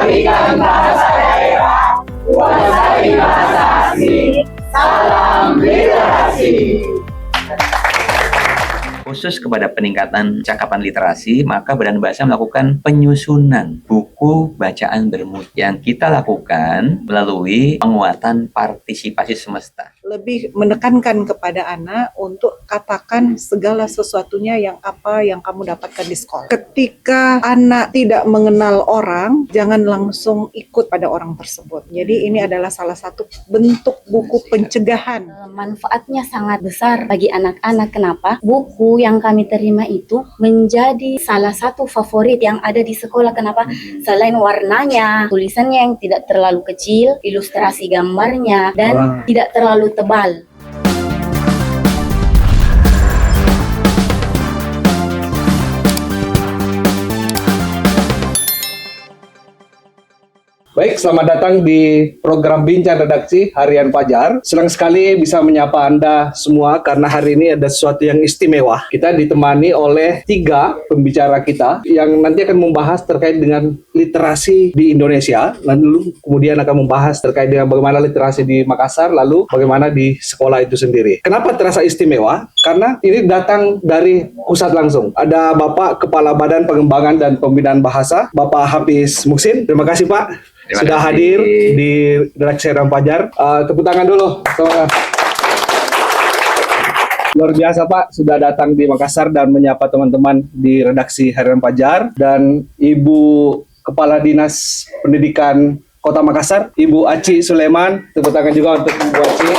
Lestarikan bahasa daerah, kuasai bahasa asing. Salam literasi. Khusus kepada peningkatan cakapan literasi, maka Badan Bahasa melakukan penyusunan buku bacaan bermutu yang kita lakukan melalui penguatan partisipasi semesta. Lebih menekankan kepada anak untuk katakan segala sesuatunya yang kamu dapatkan di sekolah. Ketika anak tidak mengenal orang, jangan langsung ikut pada orang tersebut. Jadi ini adalah salah satu bentuk buku pencegahan. Manfaatnya sangat besar bagi anak-anak. Kenapa? Buku yang kami terima itu menjadi salah satu favorit yang ada di sekolah. Kenapa? Selain warnanya, tulisannya yang tidak terlalu kecil, ilustrasi gambarnya, dan tidak terlalu tebal. Baik, selamat datang di program Bincang Redaksi Harian Fajar. Senang sekali bisa menyapa Anda semua karena hari ini ada sesuatu yang istimewa. Kita ditemani oleh 3 pembicara kita yang nanti akan membahas terkait dengan literasi di Indonesia. Lalu kemudian akan membahas terkait dengan bagaimana literasi di Makassar, lalu bagaimana di sekolah itu sendiri. Kenapa terasa istimewa? Karena ini datang dari pusat langsung. Ada Bapak Kepala Badan Pengembangan dan Pembinaan Bahasa, Bapak Hafiz Muksin. Terima kasih Pak. Sudah hadir di Redaksi Harian Fajar. Tepuk tangan dulu. Luar biasa Pak, sudah datang di Makassar dan menyapa teman-teman di Redaksi Harian Fajar. Dan Ibu Kepala Dinas Pendidikan Kota Makassar, Ibu Aci Sulaiman. Tepuk tangan juga untuk Ibu Aci.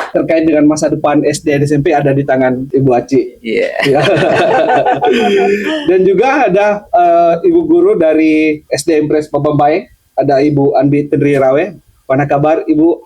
Terkait dengan masa depan SD dan SMP ada di tangan Ibu Aci. Iya. Dan juga ada Ibu Guru dari SD Impres Pabambae, ada Ibu Anbi Tendri Rawe. Mana kabar Ibu?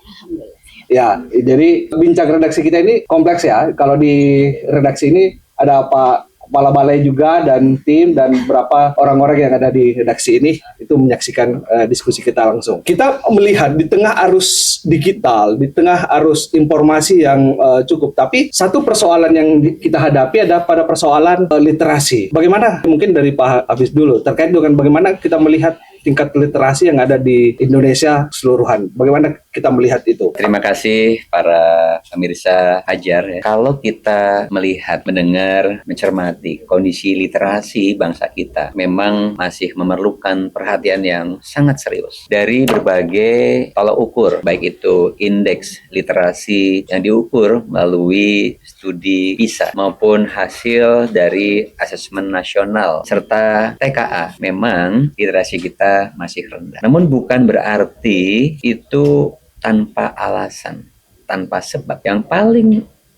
Ya, jadi bincang redaksi kita ini kompleks ya. Kalau di redaksi ini ada Pak Kepala Balai juga dan tim dan beberapa orang-orang yang ada di redaksi ini itu menyaksikan diskusi kita langsung. Kita melihat di tengah arus digital, di tengah arus informasi yang cukup, tapi satu persoalan yang kita hadapi ada pada persoalan literasi. Bagaimana mungkin dari Pak Hafiz dulu terkait dengan bagaimana kita melihat tingkat literasi yang ada di Indonesia keseluruhan. Bagaimana kita melihat itu? Terima kasih para pemirsa Hajar. Kalau kita melihat, mendengar, mencermati kondisi literasi bangsa kita, memang masih memerlukan perhatian yang sangat serius. Dari berbagai tolak ukur, baik itu indeks literasi yang diukur melalui studi PISA maupun hasil dari asesmen nasional serta TKA, memang literasi kita masih rendah. Namun bukan berarti itu tanpa alasan, tanpa sebab. Yang paling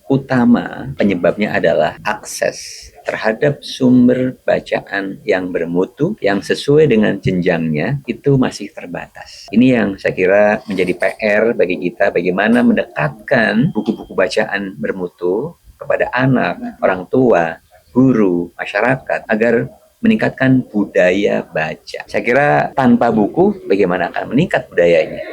utama penyebabnya adalah akses terhadap sumber bacaan yang bermutu, yang sesuai dengan jenjangnya, itu masih terbatas. Ini yang saya kira menjadi PR bagi kita, bagaimana mendekatkan buku-buku bacaan bermutu kepada anak, orang tua, guru, masyarakat, agar meningkatkan budaya baca. Saya kira tanpa buku, bagaimana akan meningkat budayanya?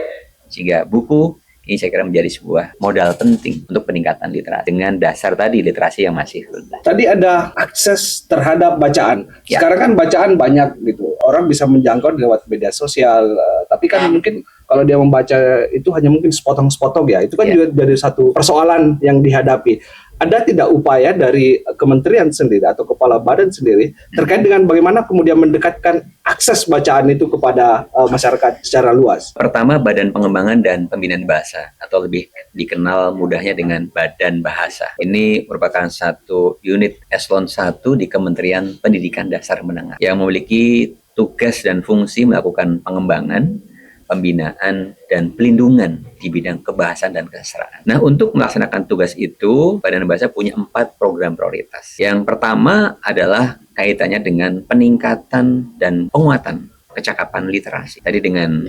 Sehingga buku ini saya kira menjadi sebuah modal penting untuk peningkatan literasi. Dengan dasar tadi, literasi yang masih rendah. Tadi ada akses terhadap bacaan. Ya. Sekarang kan bacaan banyak gitu. Orang bisa menjangkau lewat media sosial. Tapi kan mungkin kalau dia membaca itu hanya mungkin sepotong-sepotong ya. Itu kan juga dari satu persoalan yang dihadapi. Ada tidak upaya dari kementerian sendiri atau kepala badan sendiri terkait dengan bagaimana kemudian mendekatkan akses bacaan itu kepada masyarakat secara luas? Pertama, Badan Pengembangan dan Pembinaan Bahasa atau lebih dikenal mudahnya dengan Badan Bahasa. Ini merupakan satu unit eselon 1 di Kementerian Pendidikan Dasar Menengah yang memiliki tugas dan fungsi melakukan pengembangan, pembinaan, dan pelindungan di bidang kebahasaan dan kesastraan. Nah, untuk melaksanakan tugas itu, Badan Bahasa punya 4 program prioritas. Yang pertama adalah kaitannya dengan peningkatan dan penguatan kecakapan literasi. Tadi dengan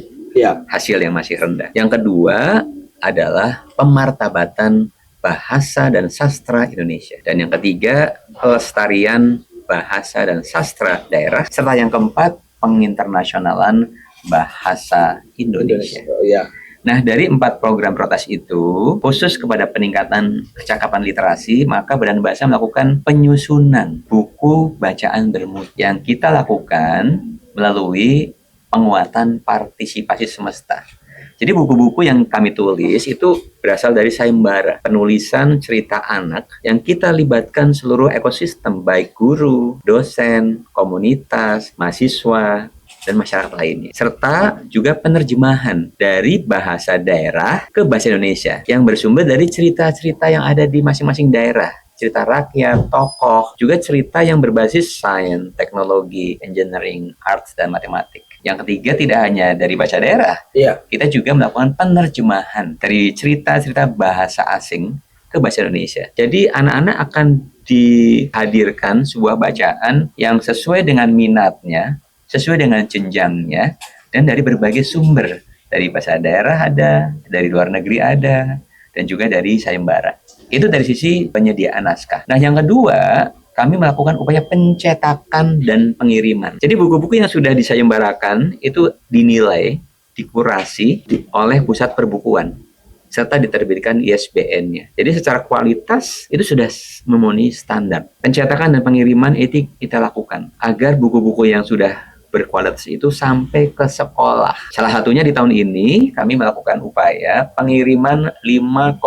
hasil yang masih rendah. Yang kedua adalah pemartabatan bahasa dan sastra Indonesia. Dan yang ketiga, pelestarian bahasa dan sastra daerah. Serta yang keempat, penginternasionalan bahasa Indonesia. Nah, dari 4 program prioritas itu, khusus kepada peningkatan kecakapan literasi, maka Badan Bahasa melakukan penyusunan buku bacaan bermutu yang kita lakukan melalui penguatan partisipasi semesta. Jadi buku-buku yang kami tulis itu berasal dari sayembara, penulisan cerita anak yang kita libatkan seluruh ekosistem, baik guru, dosen, komunitas, mahasiswa, dan masyarakat lainnya. Serta juga penerjemahan dari bahasa daerah ke bahasa Indonesia yang bersumber dari cerita-cerita yang ada di masing-masing daerah. Cerita rakyat, tokoh, juga cerita yang berbasis sains, teknologi, engineering, arts, dan matematik. Yang ketiga, tidak hanya dari bahasa daerah, kita juga melakukan penerjemahan dari cerita-cerita bahasa asing ke bahasa Indonesia. Jadi anak-anak akan dihadirkan sebuah bacaan yang sesuai dengan minatnya, sesuai dengan jenjangnya, dan dari berbagai sumber. Dari bahasa daerah ada, dari luar negeri ada, dan juga dari sayembara. Itu dari sisi penyediaan naskah. Nah, yang kedua, kami melakukan upaya pencetakan dan pengiriman. Jadi buku-buku yang sudah disayembarakan itu dinilai, dikurasi oleh pusat perbukuan, serta diterbitkan ISBN-nya. Jadi secara kualitas itu sudah memenuhi standar. Pencetakan dan pengiriman itu kita lakukan agar buku-buku yang sudah berkualitas itu sampai ke sekolah. Salah satunya di tahun ini kami melakukan upaya pengiriman 5,5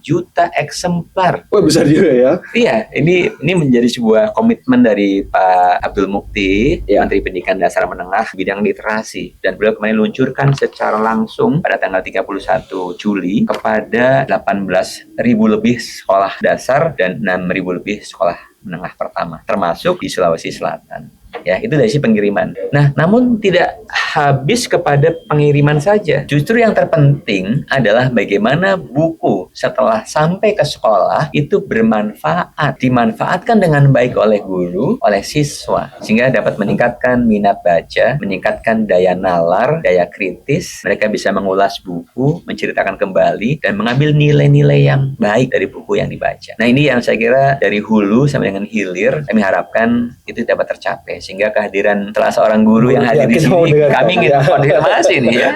juta eksemplar. Wah, besar juga ya. Iya, ini menjadi sebuah komitmen dari Pak Abdul Mukti, Menteri Pendidikan Dasar Menengah bidang literasi, dan beliau kemarin luncurkan secara langsung pada tanggal 31 Juli kepada 18.000 lebih sekolah dasar dan 6.000 lebih sekolah menengah pertama, termasuk di Sulawesi Selatan. Ya, itu dari sisi pengiriman. Nah, namun tidak habis kepada pengiriman saja. Justru yang terpenting adalah bagaimana buku setelah sampai ke sekolah itu bermanfaat, dimanfaatkan dengan baik oleh guru, oleh siswa, sehingga dapat meningkatkan minat baca, meningkatkan daya nalar, daya kritis. Mereka bisa mengulas buku, menceritakan kembali, dan mengambil nilai-nilai yang baik dari buku yang dibaca. Nah, ini yang saya kira dari hulu sampai dengan hilir kami harapkan itu dapat tercapai, sehingga kehadiran salah seorang guru yang hadir di sini, kami ingin konfirmasi nih ya.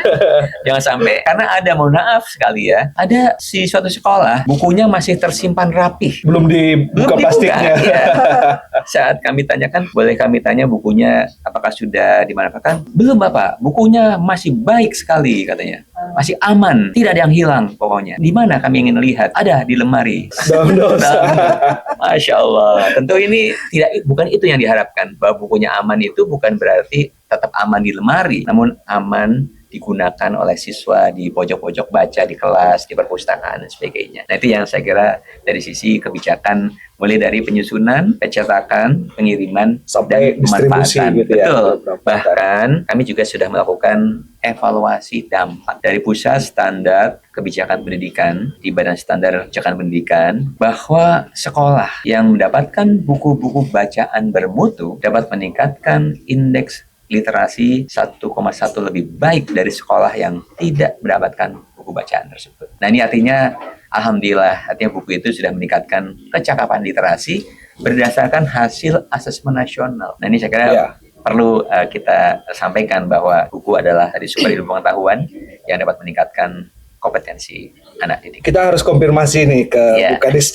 Jangan sampai, karena ada, mohon maaf sekali ya, ada si suatu sekolah bukunya masih tersimpan rapih, Belum dibuka plastiknya. Ya. Saat kami tanyakan, boleh kami tanya bukunya apakah sudah dimanfaatkan? Belum Bapak, bukunya masih baik sekali katanya. Masih aman, tidak ada yang hilang pokoknya. Di mana kami ingin lihat? Ada di lemari. Dalam dosa. Masya Allah. Tentu ini bukan itu yang diharapkan. Bahwa bukunya aman itu bukan berarti tetap aman di lemari, namun aman digunakan oleh siswa di pojok-pojok baca di kelas, di perpustakaan dan sebagainya. Nah, itu yang saya kira dari sisi kebijakan, mulai dari penyusunan, pencetakan, pengiriman, sampai dan distribusi pemanfaatan. gitu ya. Betul. Bahkan kami juga sudah melakukan evaluasi dampak dari pusat standar kebijakan pendidikan di Badan Standar Kebijakan Pendidikan, bahwa sekolah yang mendapatkan buku-buku bacaan bermutu dapat meningkatkan indeks literasi 1,1 lebih baik dari sekolah yang tidak mendapatkan buku bacaan tersebut. Nah, ini artinya alhamdulillah, artinya buku itu sudah meningkatkan kecakapan literasi berdasarkan hasil asesmen nasional. Nah, ini saya kira perlu kita sampaikan bahwa buku adalah dari sumber ilmu pengetahuan yang dapat meningkatkan kompetensi anak didik. Kita harus konfirmasi nih ke Bu Kadis.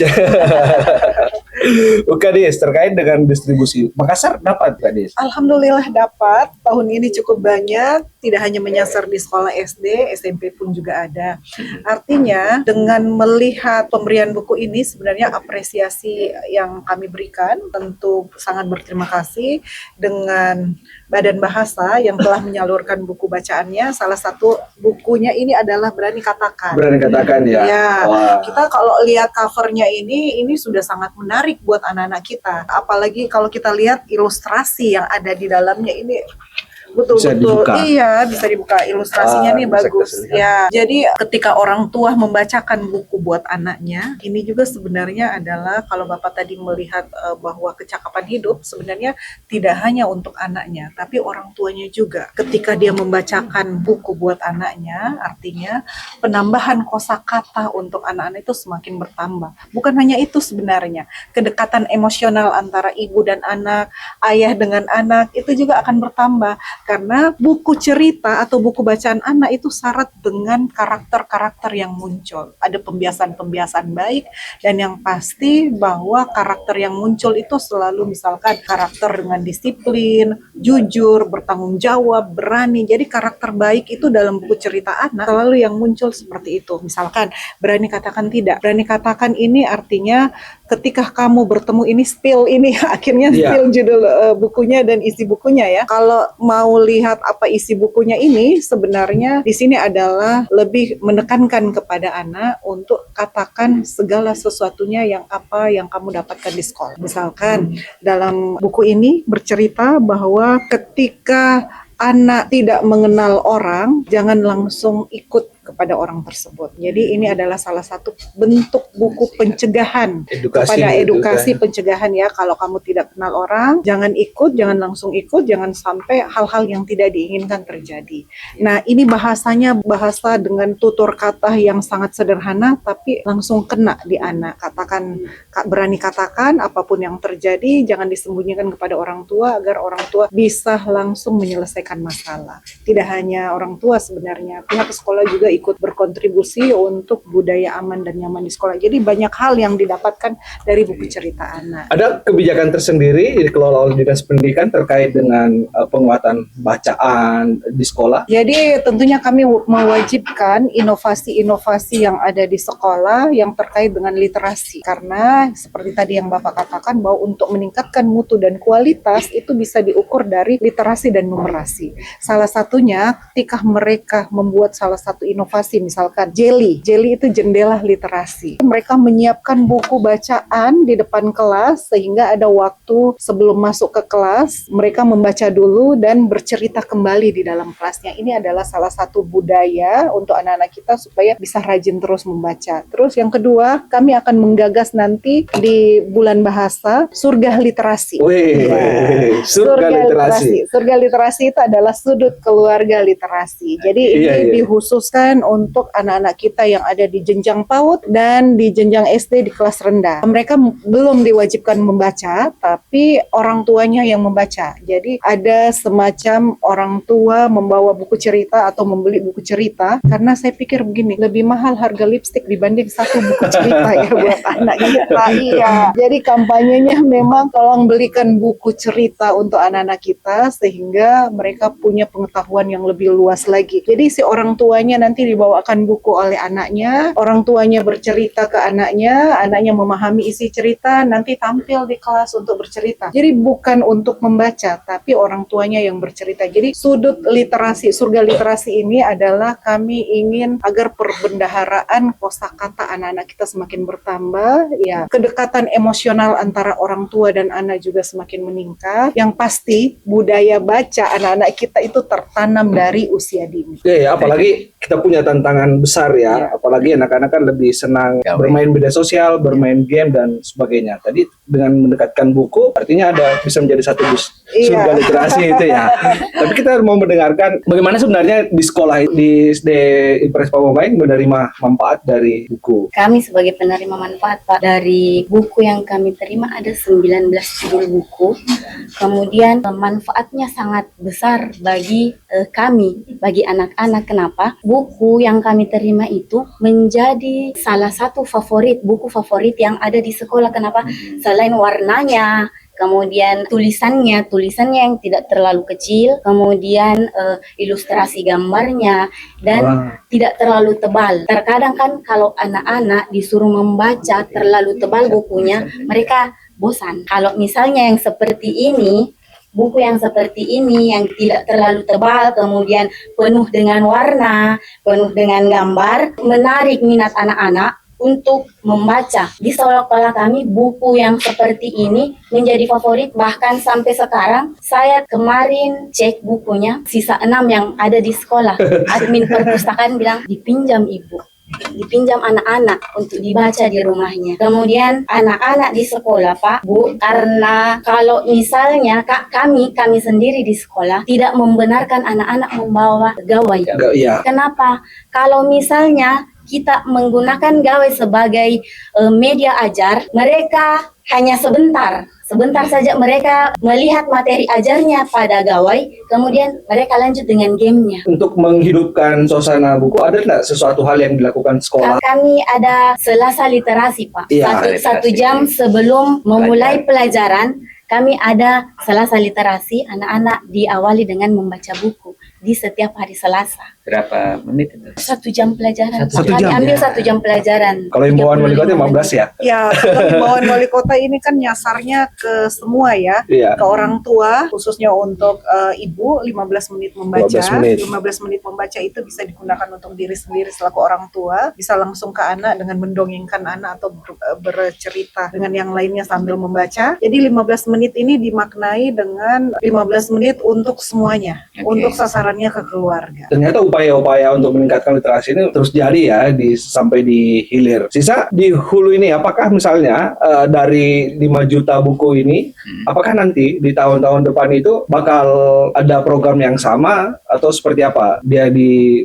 Bu Kadis, terkait dengan distribusi, Makassar dapat Kadis? Alhamdulillah dapat. Tahun ini cukup banyak, tidak hanya menyasar di sekolah SD, SMP pun juga ada. Artinya dengan melihat pemberian buku ini, sebenarnya apresiasi yang kami berikan, tentu sangat berterima kasih dengan Badan Bahasa yang telah menyalurkan buku bacaannya. Salah satu bukunya ini adalah Berani Katakan. Berani Katakan ya. Ya, kita kalau lihat covernya ini sudah sangat menarik buat anak-anak kita. Apalagi kalau kita lihat ilustrasi yang ada di dalamnya ini. Betul-betul, iya, bisa dibuka, ilustrasinya nih bagus ya. Jadi ketika orang tua membacakan buku buat anaknya, ini juga sebenarnya adalah kalau Bapak tadi melihat bahwa kecakapan hidup sebenarnya tidak hanya untuk anaknya, tapi orang tuanya juga. Ketika dia membacakan buku buat anaknya, artinya penambahan kosakata untuk anak-anak itu semakin bertambah. Bukan hanya itu sebenarnya, kedekatan emosional antara ibu dan anak, ayah dengan anak itu juga akan bertambah. Karena buku cerita atau buku bacaan anak itu syarat dengan karakter-karakter yang muncul. Ada pembiasan-pembiasan baik, dan yang pasti bahwa karakter yang muncul itu selalu misalkan karakter dengan disiplin, jujur, bertanggung jawab, berani. Jadi karakter baik itu dalam buku cerita anak selalu yang muncul seperti itu. Misalkan berani katakan tidak. Berani katakan ini artinya ketika kamu bertemu ini spill ini akhirnya spill judul bukunya dan isi bukunya ya. Kalau mau lihat apa isi bukunya ini, sebenarnya di sini adalah lebih menekankan kepada anak untuk katakan segala sesuatunya yang apa yang kamu dapatkan di sekolah. Misalkan dalam buku ini bercerita bahwa ketika anak tidak mengenal orang, jangan langsung ikut kepada orang tersebut. Jadi ini adalah salah satu bentuk buku pencegahan, edukasi pencegahan ya. Kalau kamu tidak kenal orang, jangan ikut, jangan langsung ikut, jangan sampai hal-hal yang tidak diinginkan terjadi. Nah, ini bahasanya bahasa dengan tutur kata yang sangat sederhana tapi langsung kena di anak. Berani katakan apapun yang terjadi, jangan disembunyikan kepada orang tua agar orang tua bisa langsung menyelesaikan masalah. Tidak hanya orang tua sebenarnya, pihak sekolah juga ikut berkontribusi untuk budaya aman dan nyaman di sekolah. Jadi banyak hal yang didapatkan dari buku cerita anak. Ada kebijakan tersendiri dikelola oleh Dinas Pendidikan terkait dengan penguatan bacaan di sekolah? Jadi tentunya kami mewajibkan inovasi-inovasi yang ada di sekolah yang terkait dengan literasi. Karena seperti tadi yang Bapak katakan bahwa untuk meningkatkan mutu dan kualitas itu bisa diukur dari literasi dan numerasi. Salah satunya ketika mereka membuat salah satu inovasi, misalkan Jelly itu jendela literasi. Mereka menyiapkan buku bacaan di depan kelas sehingga ada waktu sebelum masuk ke kelas mereka membaca dulu dan bercerita kembali di dalam kelasnya. Ini adalah salah satu budaya untuk anak-anak kita supaya bisa rajin terus membaca. Terus yang kedua, kami akan menggagas nanti di bulan bahasa surga literasi. Surga literasi. Surga literasi itu adalah sudut keluarga literasi. Jadi ini dikhususkan untuk anak-anak kita yang ada di jenjang PAUD dan di jenjang SD di kelas rendah. Mereka belum diwajibkan membaca, tapi orang tuanya yang membaca. Jadi ada semacam orang tua membawa buku cerita atau membeli buku cerita, karena saya pikir begini, lebih mahal harga lipstik dibanding satu buku cerita ya buat anak kita. Iya. Jadi kampanyenya memang tolong belikan buku cerita untuk anak-anak kita sehingga mereka punya pengetahuan yang lebih luas lagi. Jadi si orang tuanya nanti dibawakan buku oleh anaknya, orang tuanya bercerita ke anaknya memahami isi cerita, nanti tampil di kelas untuk bercerita. Jadi bukan untuk membaca, tapi orang tuanya yang bercerita. Jadi sudut literasi, surga literasi ini adalah kami ingin agar perbendaharaan kosakata anak-anak kita semakin bertambah, ya kedekatan emosional antara orang tua dan anak juga semakin meningkat. Yang pasti budaya baca anak-anak kita itu tertanam dari usia dini. Ya, apalagi kita punya tantangan besar ya, apalagi anak-anak kan lebih senang bermain media sosial, bermain game dan sebagainya. Tadi dengan mendekatkan buku, artinya bisa menjadi satu surga literasi itu ya. Tapi kita mau mendengarkan bagaimana sebenarnya di sekolah di SD Impres Pamombaing menerima manfaat dari buku. Kami sebagai penerima manfaat Pak, dari buku yang kami terima ada 19 judul buku. Kemudian manfaatnya sangat besar bagi kami, bagi anak-anak. Kenapa? Buku yang kami terima itu menjadi salah satu buku favorit yang ada di sekolah. Kenapa? Selain warnanya, kemudian tulisannya yang tidak terlalu kecil, kemudian ilustrasi gambarnya dan tidak terlalu tebal. Terkadang kan kalau anak-anak disuruh membaca terlalu tebal bukunya, mereka bosan. Kalau misalnya yang seperti ini, buku yang seperti ini yang tidak terlalu tebal, kemudian penuh dengan warna, penuh dengan gambar, menarik minat anak-anak untuk membaca. Di sekolah kami buku yang seperti ini menjadi favorit, bahkan sampai sekarang saya kemarin cek bukunya sisa 6 yang ada di sekolah. Admin perpustakaan bilang dipinjam ibu, dipinjam anak-anak untuk dibaca di rumahnya. Kemudian anak-anak di sekolah Pak, Bu, karena kalau misalnya kami sendiri di sekolah tidak membenarkan anak-anak membawa gawai. Kenapa? Kalau misalnya kita menggunakan gawai sebagai media ajar, mereka hanya sebentar sebentar saja mereka melihat materi ajarnya pada gawai, kemudian mereka lanjut dengan gamenya. Untuk menghidupkan suasana buku, ada nggak sesuatu hal yang dilakukan sekolah? Kami ada Selasa literasi, Pak. Iya, Satu jam sebelum memulai pelajaran, kami ada Selasa literasi. Anak-anak diawali dengan membaca buku di setiap hari Selasa. Berapa menit itu? 1 jam pelajaran. Satu Kami jam, ambil ya. 1 jam pelajaran. Kalau himbauan wali kota 35 15 ya? Ya, kalau himbauan wali kota ini kan nyasarnya ke semua ya, Iya. ke orang tua, khususnya untuk ibu 15 menit membaca. 15 menit. Membaca itu bisa digunakan untuk diri sendiri selaku orang tua, bisa langsung ke anak dengan mendongengkan anak atau bercerita dengan yang lainnya sambil membaca. Jadi 15 menit ini dimaknai dengan 15 menit untuk semuanya, untuk sasarannya ke keluarga. Ternyata upaya-upaya untuk meningkatkan literasi ini terus jadi ya sampai di hilir. Sisa di hulu ini, apakah misalnya dari 5 juta buku ini, apakah nanti di tahun-tahun depan itu bakal ada program yang sama atau seperti apa? Dia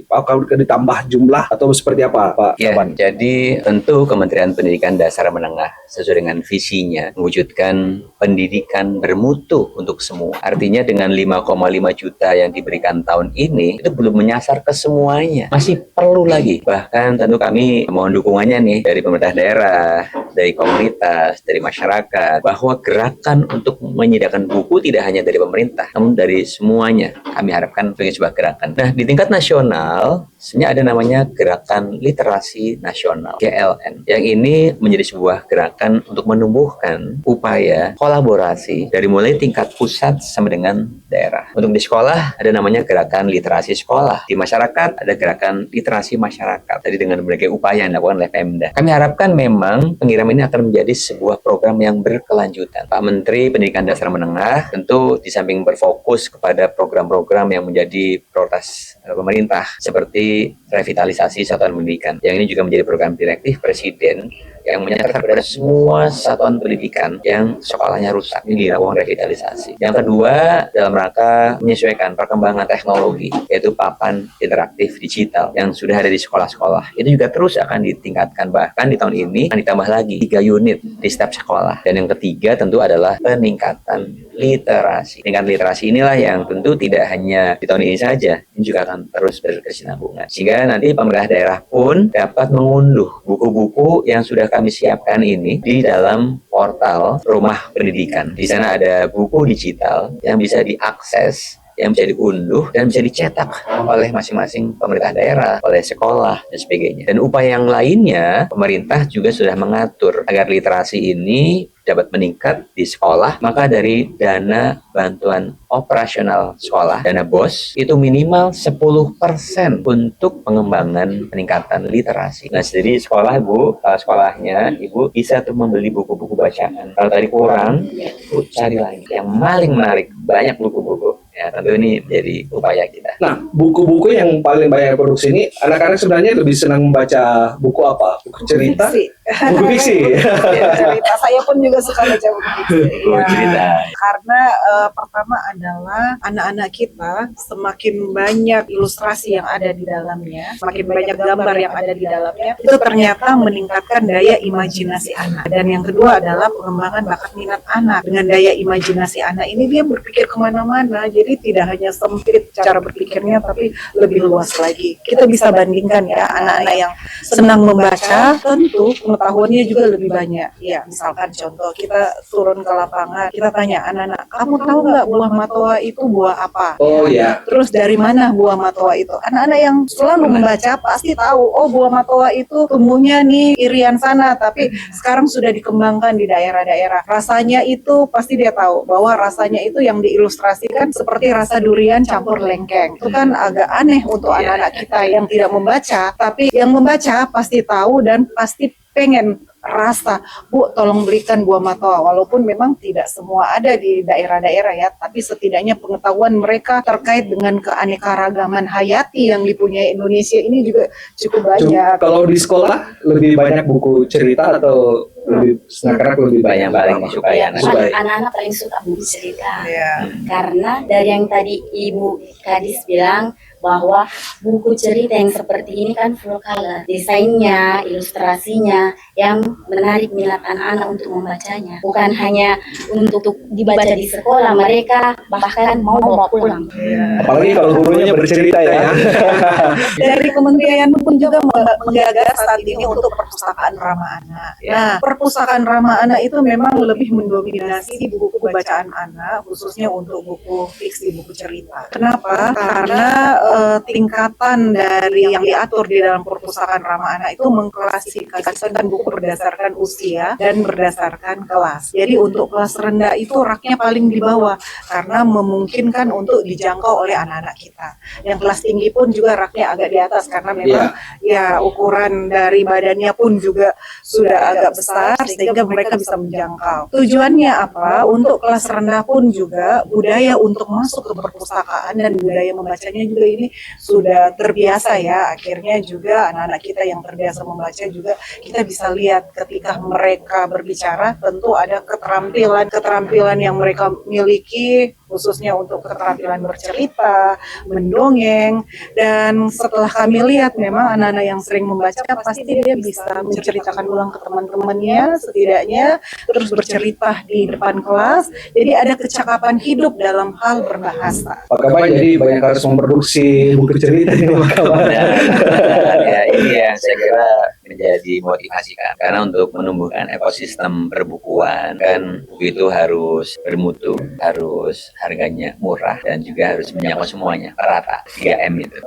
akan ditambah jumlah atau seperti apa, Pak Ya, Saban? jadi tentu Kementerian Pendidikan Dasar Menengah sesuai dengan visinya mewujudkan pendidikan bermutu untuk semua. Artinya dengan 5,5 juta yang diberikan tahun ini itu belum menyasar ke semuanya. Masih perlu lagi. Bahkan tentu kami mohon dukungannya nih dari pemerintah daerah, dari komunitas, dari masyarakat, bahwa gerakan untuk menyediakan buku tidak hanya dari pemerintah, namun dari semuanya. Kami harapkan sebagai sebuah gerakan. Nah, di tingkat nasional sebenarnya ada namanya Gerakan Literasi Nasional (GLN). Yang ini menjadi sebuah gerakan untuk menumbuhkan upaya kolaborasi dari mulai tingkat pusat sampai dengan daerah. Untuk di sekolah ada namanya Gerakan Literasi Sekolah. Di masyarakat ada Gerakan Literasi Masyarakat. Tadi dengan berbagai upaya yang dilakukan oleh Pemda. Kami harapkan memang pengiriman ini akan menjadi sebuah program yang berkelanjutan. Pak Menteri Pendidikan Dasar Menengah tentu di samping berfokus kepada program-program yang menjadi prioritas pemerintah seperti revitalisasi satuan pendidikan. Yang ini juga menjadi program direktif Presiden yang menyasar pada semua satuan pendidikan yang sekolahnya rusak. Ini dilakukan revitalisasi. Yang kedua, dalam rangka menyesuaikan perkembangan teknologi, yaitu papan interaktif digital yang sudah ada di sekolah-sekolah. Itu juga terus akan ditingkatkan. Bahkan di tahun ini akan ditambah lagi 3 unit di setiap sekolah. Dan yang ketiga tentu adalah peningkatan literasi. Tingkat literasi inilah yang tentu tidak hanya di tahun ini saja, ini juga akan terus berkesinambungan. Sehingga nanti pemerintah daerah pun dapat mengunduh buku-buku yang sudah kami siapkan ini di dalam portal Rumah Pendidikan. Di sana ada buku digital yang bisa diakses, yang bisa diunduh dan bisa dicetak oleh masing-masing pemerintah daerah, oleh sekolah, dan sebagainya. Dan upaya yang lainnya, pemerintah juga sudah mengatur agar literasi ini dapat meningkat di sekolah, maka dari dana bantuan operasional sekolah, dana BOS, itu minimal 10% untuk pengembangan peningkatan literasi. Nah, jadi sekolah Ibu, sekolahnya Ibu bisa tuh membeli buku-buku bacaan. Kalau tadi kurang, Ibu cari lagi. Yang paling menarik, banyak buku-buku. Ya, tentu ini menjadi upaya kita. Nah, buku-buku yang paling banyak produksi ini, anak-anak sebenarnya lebih senang membaca buku apa? Buku cerita? Fiksi. Buku fiksi? Cerita, saya pun juga suka baca buku fiksi. Buku cerita. Karena pertama adalah anak-anak kita semakin banyak ilustrasi yang ada di dalamnya, semakin banyak gambar yang ada di dalamnya, itu ternyata meningkatkan daya imajinasi anak. Dan yang kedua adalah pengembangan bakat minat anak. Dengan daya imajinasi anak ini dia berpikir kemana-mana, jadi tidak hanya sempit cara berpikirnya, tapi lebih luas lagi. Kita bisa bandingkan ya, anak-anak yang senang membaca, tentu pengetahuannya juga lebih banyak. Ya, misalkan contoh, kita turun ke lapangan, kita tanya anak-anak, kamu tahu nggak buah matoa itu buah apa? Oh ya. Terus dari mana buah matoa itu? Anak-anak yang selalu membaca pasti tahu, oh buah matoa itu tumbuhnya nih irian sana, tapi sekarang sudah dikembangkan di daerah-daerah. Rasanya itu pasti dia tahu, bahwa rasanya itu yang diilustrasikan seperti rasa durian campur lengkeng. Itu kan agak aneh untuk anak-anak kita yang tidak membaca, tapi yang membaca pasti tahu dan pasti pengen rasa, Bu tolong belikan buah matoa, walaupun memang tidak semua ada di daerah-daerah ya, tapi setidaknya pengetahuan mereka terkait dengan keanekaragaman hayati yang dipunyai Indonesia ini juga cukup banyak. Kalau di sekolah lebih banyak buku cerita atau anak-anak lebih banyak Yang paling disukai Ya, anak. Sukai. anak-anak paling suka buku cerita. Ya. Karena dari yang tadi Ibu Kadis bilang bahwa buku cerita yang seperti ini kan full color, desainnya, ilustrasinya yang menarik minat anak-anak untuk membacanya. Bukan hanya untuk dibaca di sekolah, mereka bahkan mau bawa pulang. Apalagi kalau gurunya bercerita ya. Dari kementerian pun juga menggagas saat ini untuk perpustakaan ramah anak. Ya. Nah, perpustakaan ramah anak itu memang lebih mendominasi buku bacaan anak, khususnya untuk buku fiksi, buku cerita. Kenapa? Karena tingkatan dari yang diatur di dalam perpustakaan ramah anak itu mengklasifikasikan buku berdasarkan usia dan berdasarkan kelas. Jadi untuk kelas rendah itu raknya paling di bawah karena memungkinkan untuk dijangkau oleh anak-anak kita. Yang kelas tinggi pun juga raknya agak di atas karena memang ya ukuran dari badannya pun juga sudah agak besar sehingga mereka bisa menjangkau. Tujuannya apa? Untuk kelas rendah pun juga budaya untuk masuk ke perpustakaan dan budaya membacanya juga ini sudah terbiasa ya. Akhirnya juga anak-anak kita yang terbiasa membaca juga kita bisa lihat ketika mereka berbicara tentu ada keterampilan yang mereka miliki, khususnya untuk keterampilan bercerita, mendongeng. Dan setelah kami lihat memang anak-anak yang sering membaca pasti dia bisa menceritakan ulang ke teman-temannya setidaknya, terus bercerita di depan kelas. Jadi ada kecakapan hidup dalam hal berbahasa. Pak Kabar jadi banyak harus memproduksi buku cerita ini Pak Kabar. Ya, ini yang saya kira menjadi motivasi kan, karena untuk menumbuhkan ekosistem perbukuan kan buku itu harus bermutu, harus harganya murah dan juga harus menjangkau semuanya rata 3M itu.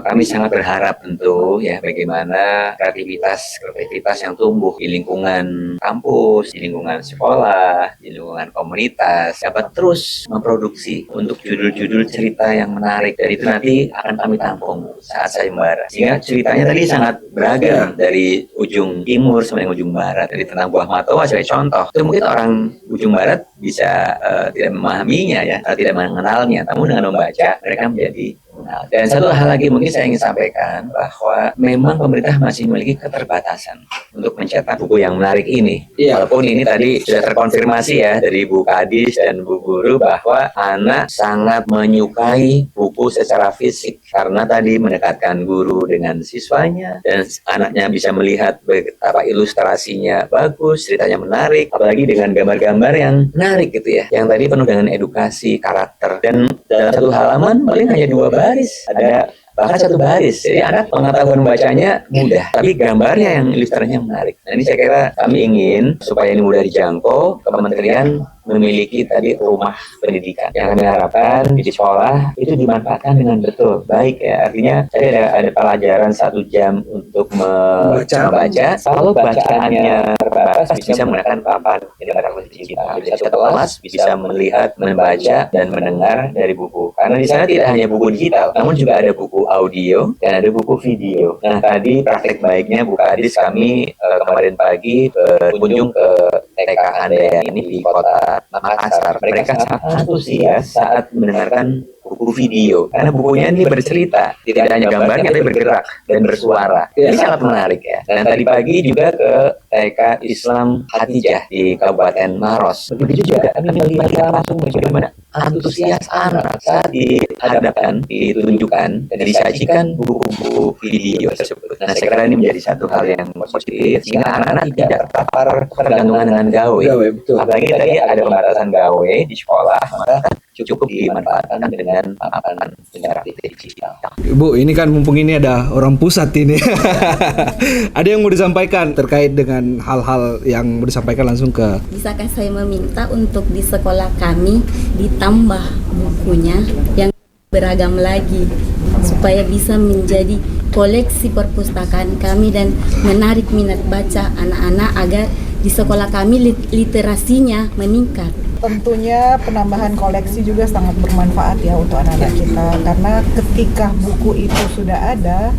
Kami sangat berharap tentu ya bagaimana kreativitas yang tumbuh di lingkungan kampus, di lingkungan sekolah, di lingkungan komunitas dapat terus memproduksi untuk judul-judul cerita yang menarik, dan itu nanti akan kami tampung saat sayembara. Sehingga ceritanya tadi sangat beragam dari ujung timur sampai ujung barat. Jadi tentang buah matoa sebagai contoh, itu mungkin orang ujung barat bisa tidak memahaminya ya, tidak mengenalnya, namun dengan membaca mereka menjadi. Nah, dan satu hal lagi mungkin saya ingin sampaikan bahwa memang pemerintah masih memiliki keterbatasan untuk mencetak buku yang menarik ini. Walaupun ini tadi sudah terkonfirmasi ya dari Bu Kadis dan Bu Guru bahwa anak sangat menyukai buku secara fisik karena tadi mendekatkan guru dengan siswanya dan anaknya bisa melihat betapa ilustrasinya bagus, ceritanya menarik, apalagi dengan gambar-gambar yang menarik gitu ya. Yang tadi penuh dengan edukasi karakter, dan dalam satu halaman paling hanya 2 baris, ada bahkan 1 baris. Jadi anak pengetahuan bacanya mudah, tapi gambarnya yang ilustrasinya menarik. Nah, ini saya kira kami ingin supaya ini mudah dijangkau, kementerian memiliki tadi rumah pendidikan yang kami harapkan di sekolah itu dimanfaatkan dengan betul baik ya. Artinya tadi ada pelajaran 1 jam untuk membaca. Kalau bacaannya terbatas bisa menggunakan papan interaktif digital. Jadi satu kelas bisa melihat, membaca dan mendengar dari buku. Karena di sana tidak hanya buku digital, namun juga ada buku audio dan ada buku video. Nah, tadi praktek baiknya Bu Kadis, kami kemarin pagi berkunjung ke TK Andaya ini di kota Makassar. Mereka sangat antusias saat mendengarkan buku video karena bukunya ini bercerita, tidak hanya gambarnya tapi bergerak dan bersuara. Ini sangat menarik ya. Dan tadi pagi juga ke TK Islam Hatijah di Kabupaten Maros. Begitu juga kami melihat langsung bagaimana antusias anak saat dihadapkan, ditunjukkan dan disajikan buku-buku video tersebut. Nah, saya kira ini menjadi satu hal yang positif sehingga anak-anak tidak terpapar ketergantungan dengan gawe. Apalagi tadi ada pembatasan gawe di sekolah, maka cukup dimanfaatkan dengan papan interaktif digital. Ibu, ini kan mumpung ini ada orang pusat ini. Ada yang mau disampaikan terkait dengan hal-hal yang mau disampaikan langsung ke. Bisakah saya meminta untuk di sekolah kami ditambah bukunya yang beragam lagi supaya bisa menjadi koleksi perpustakaan kami dan menarik minat baca anak-anak agar di sekolah kami literasinya meningkat. Tentunya penambahan koleksi juga sangat bermanfaat ya untuk anak-anak kita, karena ketika buku itu sudah ada,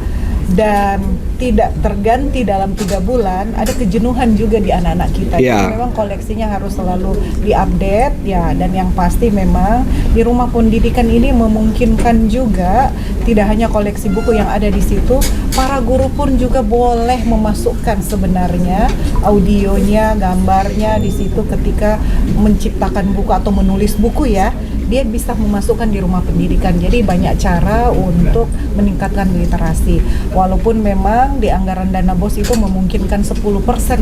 dan tidak terganti dalam 3 bulan, ada kejenuhan juga di anak-anak kita. Iya. Jadi memang koleksinya harus selalu diupdate ya, dan yang pasti memang di rumah pendidikan ini memungkinkan juga tidak hanya koleksi buku yang ada di situ, para guru pun juga boleh memasukkan sebenarnya audionya, gambarnya di situ ketika menciptakan buku atau menulis buku ya. Dia bisa memasukkan di rumah pendidikan. Jadi banyak cara untuk meningkatkan literasi. Walaupun memang di anggaran dana BOS itu memungkinkan 10%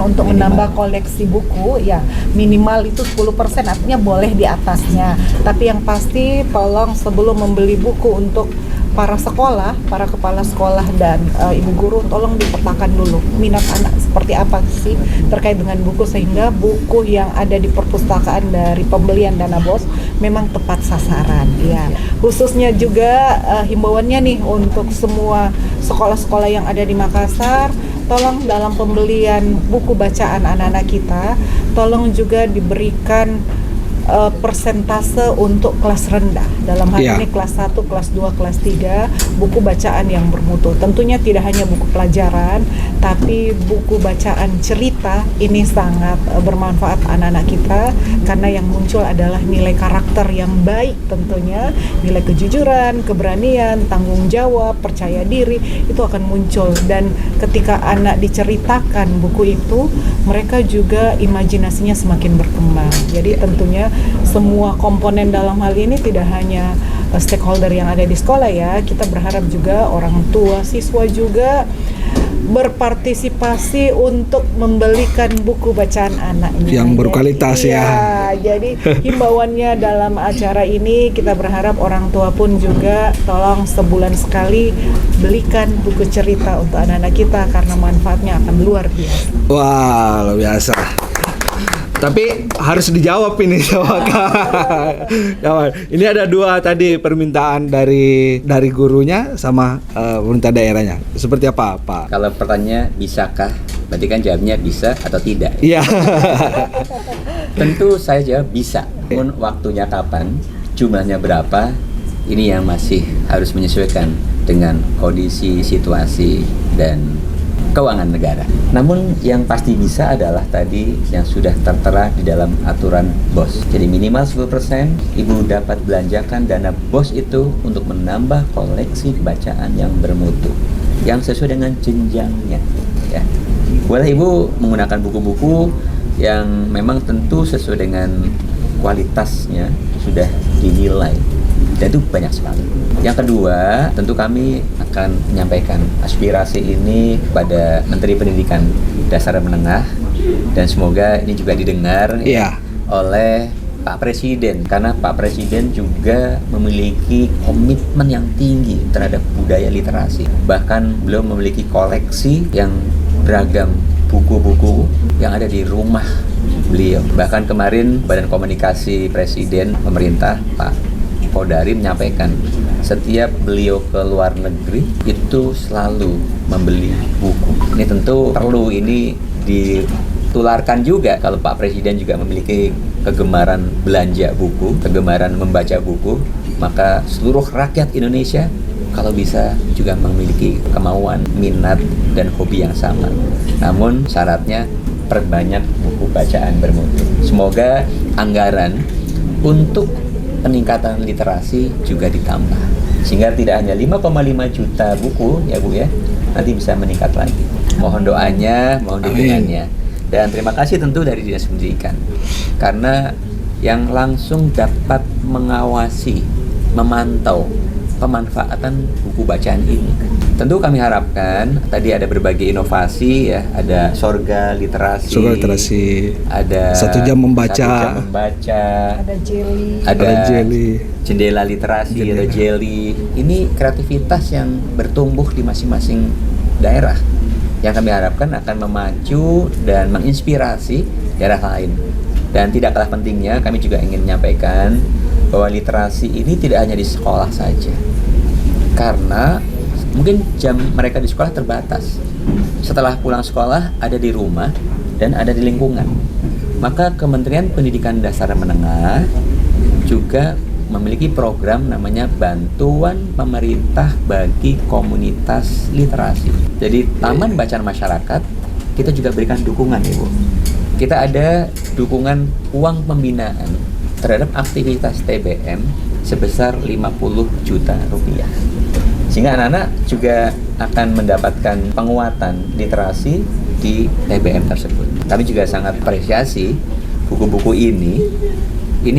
untuk menambah koleksi buku, ya minimal itu 10%, artinya boleh di atasnya. Tapi yang pasti tolong sebelum membeli buku untuk para sekolah, para kepala sekolah dan ibu guru, tolong dipetakan dulu minat anak seperti apa sih terkait dengan buku, sehingga buku yang ada di perpustakaan dari pembelian dana BOS memang tepat sasaran ya. Khususnya juga himbauannya nih untuk semua sekolah-sekolah yang ada di Makassar, tolong dalam pembelian buku bacaan anak-anak kita, tolong juga diberikan persentase untuk kelas rendah. Dalam hal ini kelas 1, kelas 2, kelas 3, buku bacaan yang bermutu. Tentunya tidak hanya buku pelajaran, tapi buku bacaan cerita ini sangat bermanfaat anak-anak kita, karena yang muncul adalah nilai karakter yang baik tentunya, nilai kejujuran, keberanian, tanggung jawab, percaya diri, itu akan muncul. Dan ketika anak diceritakan buku itu, mereka juga imajinasinya semakin berkembang. Jadi tentunya semua komponen dalam hal ini tidak hanya stakeholder yang ada di sekolah ya, kita berharap juga orang tua, siswa juga berpartisipasi untuk membelikan buku bacaan anaknya yang berkualitas ya. Jadi himbauannya dalam acara ini, kita berharap orang tua pun juga tolong sebulan sekali belikan buku cerita untuk anak-anak kita, karena manfaatnya akan luar biasa. Wah, luar biasa. Tapi harus dijawab ini sama kawan. Ini ada 2 tadi permintaan dari gurunya sama pemerintah daerahnya. Seperti apa, Pak? Kalau pertanyaannya bisakah, berarti kan jawabnya bisa atau tidak. Iya. Tentu saya jawab bisa. Namun waktunya kapan, jumlahnya berapa, ini yang masih harus menyesuaikan dengan kondisi, situasi, dan keuangan negara. Namun yang pasti bisa adalah tadi yang sudah tertera di dalam aturan BOS. Jadi minimal 10% ibu dapat belanjakan dana BOS itu untuk menambah koleksi bacaan yang bermutu, yang sesuai dengan jenjangnya. Ya. Boleh ibu menggunakan buku-buku yang memang tentu sesuai dengan kualitasnya sudah dinilai. Dan itu banyak sekali. Yang kedua, tentu kami akan menyampaikan aspirasi ini kepada Menteri Pendidikan Dasar dan Menengah, dan semoga ini juga didengar oleh Pak Presiden, karena Pak Presiden juga memiliki komitmen yang tinggi terhadap budaya literasi. Bahkan beliau memiliki koleksi yang beragam buku-buku yang ada di rumah beliau. Bahkan kemarin Badan Komunikasi Presiden Pemerintah Pak Kodari menyampaikan setiap beliau ke luar negeri itu selalu membeli buku. Ini tentu perlu ini ditularkan juga kalau Pak Presiden juga memiliki kegemaran belanja buku, kegemaran membaca buku, maka seluruh rakyat Indonesia kalau bisa juga memiliki kemauan, minat, dan hobi yang sama. Namun syaratnya perbanyak buku bacaan bermutu. Semoga anggaran untuk peningkatan literasi juga ditambah, sehingga tidak hanya 5,5 juta buku ya Bu ya, nanti bisa meningkat lagi. Mohon doanya, mohon dukungannya, dan terima kasih tentu dari Dinas Pendidikan, karena yang langsung dapat mengawasi, memantau pemanfaatan buku bacaan ini. Tentu kami harapkan tadi ada berbagai inovasi ya, ada Sorga Literasi, ada 1 jam membaca, ada Jelly, ada Jendela Literasi, ada Jelly. Ini kreativitas yang bertumbuh di masing-masing daerah, yang kami harapkan akan memacu dan menginspirasi daerah lain. Dan tidak kalah pentingnya, kami juga ingin menyampaikan bahwa literasi ini tidak hanya di sekolah saja, karena mungkin jam mereka di sekolah terbatas. Setelah pulang sekolah ada di rumah dan ada di lingkungan. Maka Kementerian Pendidikan Dasar dan Menengah juga memiliki program namanya Bantuan Pemerintah bagi Komunitas Literasi. Jadi Taman Bacaan Masyarakat kita juga berikan dukungan, Ibu. Kita ada dukungan uang pembinaan terhadap aktivitas TBM sebesar 50 juta rupiah. Sehingga anak-anak juga akan mendapatkan penguatan literasi di TBM tersebut. Kami juga sangat apresiasi buku-buku ini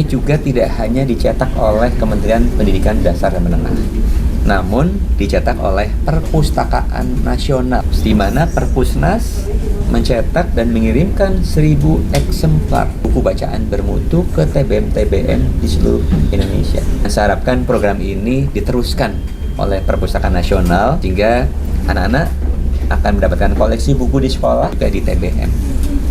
juga tidak hanya dicetak oleh Kementerian Pendidikan Dasar dan Menengah, namun dicetak oleh Perpustakaan Nasional, di mana Perpusnas mencetak dan mengirimkan 1000 eksemplar buku bacaan bermutu ke TBM-TBM di seluruh Indonesia. Saya harapkan program ini diteruskan oleh Perpustakaan Nasional sehingga anak-anak akan mendapatkan koleksi buku di sekolah juga di TBM,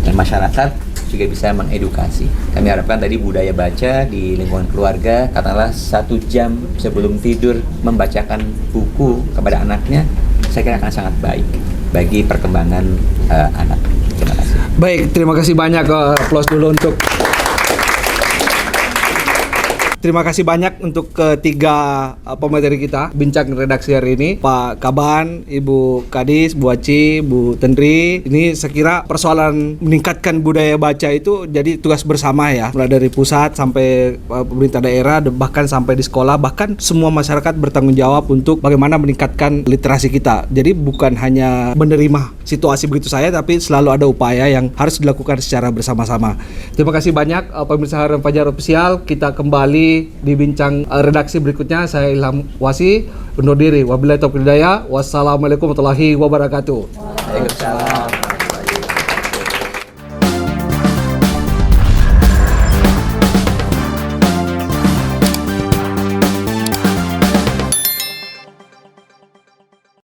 dan masyarakat juga bisa mengedukasi. Kami harapkan tadi budaya baca di lingkungan keluarga, katakanlah 1 jam sebelum tidur membacakan buku kepada anaknya, saya kira akan sangat baik bagi perkembangan anak. Terima kasih. Baik, terima kasih banyak. Applause dulu untuk terima kasih banyak untuk ketiga pemateri kita bincang redaksi hari ini, Pak Kaban, Ibu Kadis, Bu Aci, Bu Tendri. Ini saya kira persoalan meningkatkan budaya baca itu jadi tugas bersama ya, mulai dari pusat sampai pemerintah daerah, bahkan sampai di sekolah, bahkan semua masyarakat bertanggung jawab untuk bagaimana meningkatkan literasi kita. Jadi bukan hanya menerima situasi begitu saja, tapi selalu ada upaya yang harus dilakukan secara bersama-sama. Terima kasih banyak pemirsa Harian Fajar Official. Kita kembali di bincang redaksi berikutnya. Saya Ilham Wasi undur diri. Wabillahi taufiq wal hidayah. Wassalamualaikum warahmatullahi wabarakatuh. Waalaikumsalam.